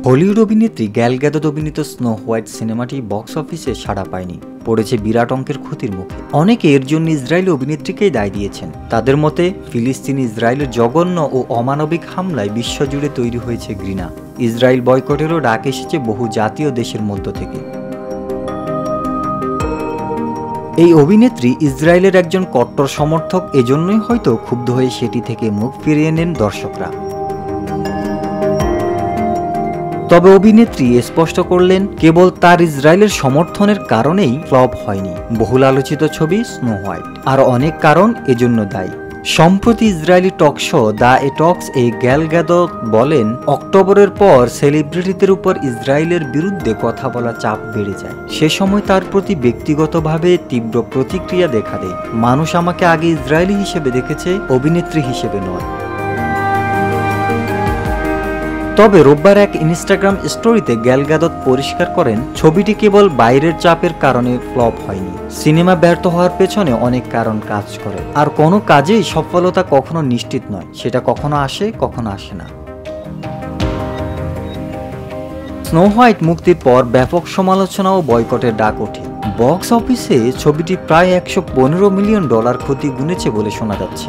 Hollywood অভিনেত্রী gall গ্যাদট অভিনীত snow white সিনেমাটি বক্স অফিসে সাড়া পায়নি, পড়েছে বিরাট অঙ্কের ক্ষতির মুখে। অনেকে এর জন্য ইসরায়েলি অভিনেত্রীকেই দায় দিয়েছেন। তাদের মতে ফিলিস্তিনি ইসরায়েলের জঘন্য ও অমানবিক হামলায় বিশ্বজুড়ে তৈরি হয়েছে ঘৃণা। ইসরায়েল বয়কটেরও ডাক এসেছে বহু জাতীয় দেশের মধ্য থেকে। এই অভিনেত্রী ইসরায়েলের একজন কট্টর সমর্থক, এজন্যই হয়তো ক্ষুব্ধ হয়ে সেটি থেকে মুখ ফিরিয়ে নেন দর্শকরা। তবে অভিনেত্রী স্পষ্ট করলেন, কেবল তার ইসরায়েলের সমর্থনের কারণেই ফ্লপ হয়নি। বহুল আলোচিত ছবি স্নো হোয়াইট আর অনেক কারণ এজন্য দায়ী। সম্প্রতি ইসরায়েলি টক শো দ্য এটক্স গ্যাল গ্যাদট বলেন, অক্টোবরের পর সেলিব্রিটিদের উপর ইসরায়েলের বিরুদ্ধে কথা বলা চাপ বেড়ে যায়। সে সময় তার প্রতি ব্যক্তিগতভাবে তীব্র প্রতিক্রিয়া দেখা দেয়। মানুষ আমাকে আগে ইসরায়েলি হিসেবে দেখেছে, অভিনেত্রী হিসেবে নয়। তবে রোববার এক ইনস্টাগ্রাম স্টোরিতে গ্যাল গ্যাদট পরিষ্কার করেন, ছবিটি কেবল বাইরের চাপের কারণে ফ্লপ হয়নি। সিনেমা ব্যর্থ হওয়ার পেছনে অনেক কারণ কাজ করে, আর কোনো কাজেই সফলতা কখনো নিশ্চিত নয়। সেটা কখনো আসে, কখনো আসে না। স্নো হোয়াইট মুক্তির পর ব্যাপক সমালোচনা ও বয়কটের ডাক ওঠে। বক্স অফিসে ছবিটি প্রায় $115 মিলিয়ন ক্ষতি গুনেছে বলে শোনা যাচ্ছে।